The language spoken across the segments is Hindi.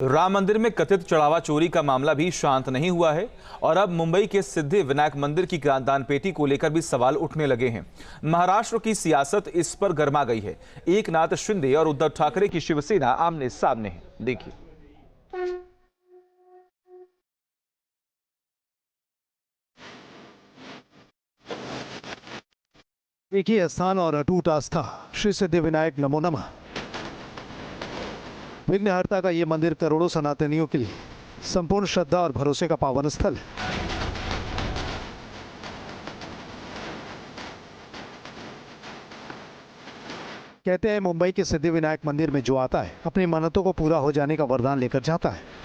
राम मंदिर में कथित चढ़ावा चोरी का मामला भी शांत नहीं हुआ है और अब मुंबई के सिद्धि विनायक मंदिर की दान पेटी को लेकर भी सवाल उठने लगे हैं। महाराष्ट्र की सियासत इस पर गर्मा गई है। एकनाथ शिंदे और उद्धव ठाकरे की शिवसेना आमने सामने है। देखिए। एक ही स्थान और अटूट आस्था, श्री सिद्धि विनायक नमो नमः। विघ्नहर्ता का ये मंदिर करोड़ों सनातनियों के लिए संपूर्ण श्रद्धा और भरोसे का पावन स्थल है। कहते हैं मुंबई के सिद्धि विनायक मंदिर में जो आता है अपनी मन्नतों को पूरा हो जाने का वरदान लेकर जाता है।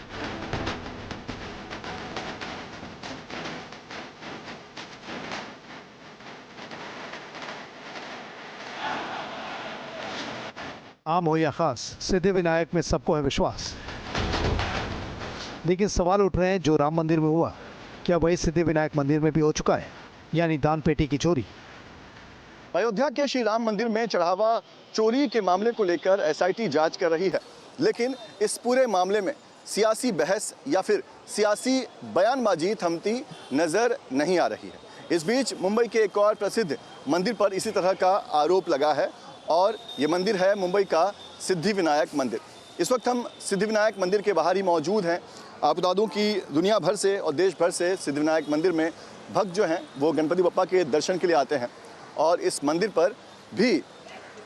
आम हो या खास, सिद्धि विनायक में सबको है विश्वास। लेकिन सवाल उठ रहे हैं, जो राम मंदिर में हुआ क्या वही सिद्धि विनायक मंदिर में भी हो चुका है, यानी दान पेटी की चोरी। अयोध्या के श्री राम मंदिर में चढ़ावा चोरी के मामले को लेकर एसआईटी जांच कर रही है, लेकिन इस पूरे मामले में सियासी बहस या फिर सियासी बयानबाजी थमती नजर नहीं आ रही है। इस बीच मुंबई के एक और प्रसिद्ध मंदिर पर इसी तरह का आरोप लगा है और ये मंदिर है मुंबई का सिद्धि विनायक मंदिर। इस वक्त हम सिद्धि विनायक मंदिर के बाहर ही मौजूद हैं। आपको बता दूं कि दुनिया भर से और देश भर से सिद्धि विनायक मंदिर में भक्त जो हैं वो गणपति बप्पा के दर्शन के लिए आते हैं और इस मंदिर पर भी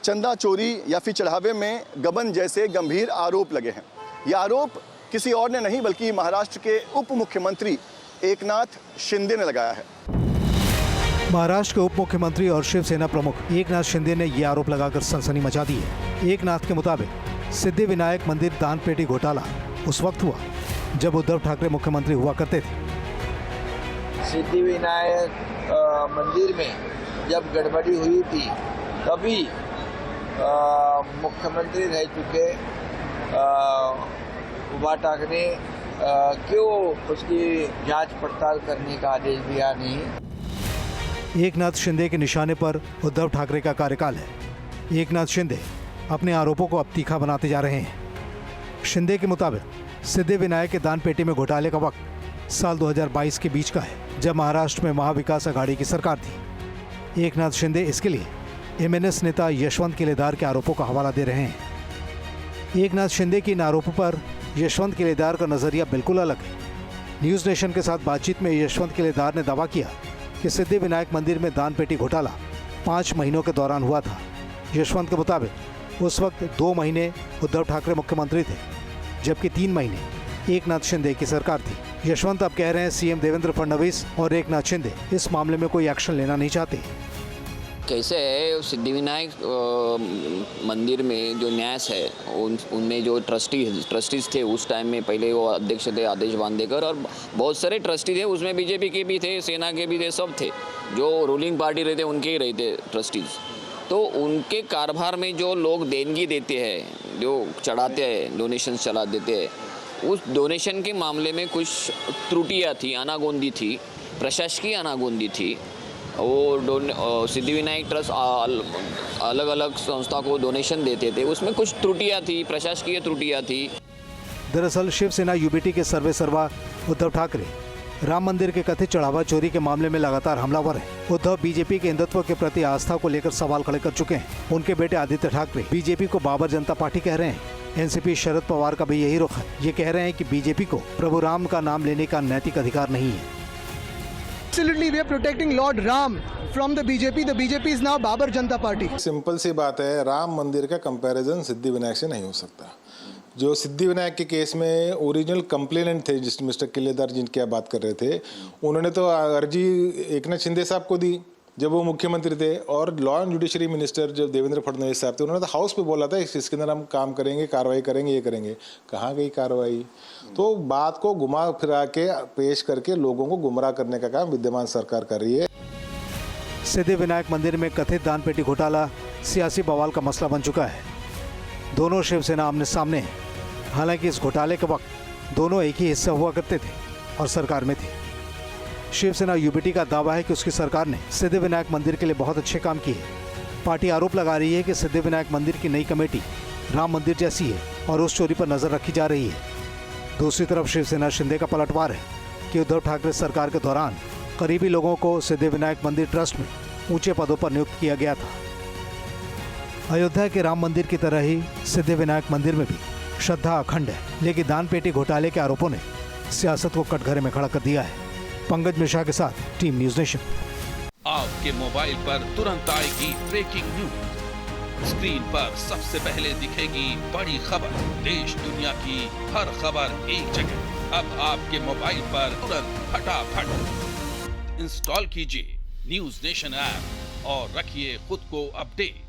चंदा चोरी या फिर चढ़ावे में गबन जैसे गंभीर आरोप लगे हैं। ये आरोप किसी और ने नहीं बल्कि महाराष्ट्र के उप मुख्यमंत्री एकनाथ शिंदे ने लगाया है। महाराष्ट्र के उप मुख्यमंत्री और शिवसेना प्रमुख एकनाथ शिंदे ने यह आरोप लगाकर सनसनी मचा दी है। एकनाथ के मुताबिक सिद्धि विनायक मंदिर दान पेटी घोटाला उस वक्त हुआ जब उद्धव ठाकरे मुख्यमंत्री हुआ करते थे। सिद्धि विनायक मंदिर में जब गड़बड़ी हुई थी तभी मुख्यमंत्री रह चुके उद्धव ठाकरे क्यों उसकी जांच पड़ताल करने का आदेश दिया नहीं। एकनाथ शिंदे के निशाने पर उद्धव ठाकरे का कार्यकाल है। एकनाथ शिंदे अपने आरोपों को अब तीखा बनाते जा रहे हैं। शिंदे के मुताबिक सिद्धि विनायक के दान पेटी में घोटाले का वक्त साल 2022 के बीच का है, जब महाराष्ट्र में महाविकास अघाड़ी की सरकार थी। एकनाथ शिंदे इसके लिए एमएनएस नेता यशवंत केलेदार के आरोपों का हवाला दे रहे हैं। एकनाथ शिंदे के इन आरोपों पर यशवंत केलेदार का नजरिया बिल्कुल अलग है। न्यूज नेशन के साथ बातचीत में यशवंत केलेदार ने दावा किया कि सिद्धि विनायक मंदिर में दान पेटी घोटाला 5 महीनों के दौरान हुआ था। यशवंत के मुताबिक उस वक्त 2 महीने उद्धव ठाकरे मुख्यमंत्री थे, जबकि 3 महीने एकनाथ शिंदे की सरकार थी। यशवंत अब कह रहे हैं सीएम देवेंद्र फडणवीस और एकनाथ शिंदे इस मामले में कोई एक्शन लेना नहीं चाहते। कैसे है सिद्धि विनायक मंदिर में जो न्यास है उनमें जो ट्रस्टीज थे उस टाइम में, पहले वो अध्यक्ष थे आदेश बांदेकर और बहुत सारे ट्रस्टी थे, उसमें बीजेपी के भी थे, सेना के भी थे, सब थे। जो रूलिंग पार्टी रहते उनके ही रहते ट्रस्टीज। तो उनके कारोबार में जो लोग देनगी देते हैं, जो चढ़ाते हैं, डोनेशन चला देते हैं, उस डोनेशन के मामले में कुछ त्रुटियाँ थी, अनागोंदी थी, प्रशासकीय अनागोंदी थी। वो सिद्धि विनायक ट्रस्ट अलग अलग संस्था को डोनेशन देते थे, उसमें कुछ त्रुटियां थी, प्रशासकीय त्रुटियां थी। दरअसल शिवसेना यूबीटी के सर्वेसर्वा उद्धव ठाकरे राम मंदिर के कथित चढ़ावा चोरी के मामले में लगातार हमलावर है। उद्धव बीजेपी के हिंदुत्व के प्रति आस्था को लेकर सवाल खड़े कर चुके हैं। उनके बेटे आदित्य ठाकरे बीजेपी को बाबर जनता पार्टी कह रहे हैं। एनसीपी शरद पवार का भी यही रुख है। ये कह रहे हैं कि बीजेपी को प्रभु राम का नाम लेने का नैतिक अधिकार नहीं है। Absolutely, we are protecting Lord Ram from the BJP. The BJP is now Babar Janata party. Simple सी बात है, राम मंदिर का कंपैरिजन सिद्धि विनायक से नहीं हो सकता। जो सिद्धि विनायक के केस में ओरिजिनल कंप्लेनेंट थे, जिस मिस्टर किलेदार जिनकी आप बात कर रहे थे, उन्होंने तो अर्जी एकनाथ शिंदे साहब को दी जब वो मुख्यमंत्री थे, और लॉ एंड जुडिशरी मिनिस्टर जब देवेंद्र फडणवीस साहब थे, उन्होंने तो हाउस पे बोला था इसके अंदर हम काम करेंगे, कार्रवाई करेंगे, ये करेंगे। कहाँ गई कार्रवाई? तो बात को घुमा फिरा के पेश करके लोगों को गुमराह करने का काम विद्यमान सरकार कर रही है। सिद्धि विनायक मंदिर में कथित दान पेटी घोटाला सियासी बवाल का मसला बन चुका है। दोनों शिवसेना आमने सामने हैं। हालांकि इस घोटाले के वक्त दोनों एक ही हिस्सा हुआ करते थे और सरकार में थे। शिवसेना यूबीटी का दावा है कि उसकी सरकार ने सिद्धि विनायक मंदिर के लिए बहुत अच्छे काम किए। पार्टी आरोप लगा रही है कि सिद्धि विनायक मंदिर की नई कमेटी राम मंदिर जैसी है और उस चोरी पर नजर रखी जा रही है। दूसरी तरफ शिवसेना शिंदे का पलटवार है कि उद्धव ठाकरे सरकार के दौरान करीबी लोगों को सिद्धिविनायक मंदिर ट्रस्ट में ऊंचे पदों पर नियुक्त किया गया था। अयोध्या के राम मंदिर की तरह ही सिद्धिविनायक मंदिर में भी श्रद्धा अखंड है, लेकिन दान पेटी घोटाले के आरोपों ने सियासत को कटघरे में खड़ा कर दिया है। पंकज मिश्रा के साथ टीम न्यूज नेशन। आपके मोबाइल पर तुरंत आएगी ब्रेकिंग न्यूज, स्क्रीन पर सबसे पहले दिखेगी बड़ी खबर, देश दुनिया की हर खबर एक जगह। अब आपके मोबाइल पर तुरंत फटाफट इंस्टॉल कीजिए न्यूज नेशन ऐप और रखिए खुद को अपडेट।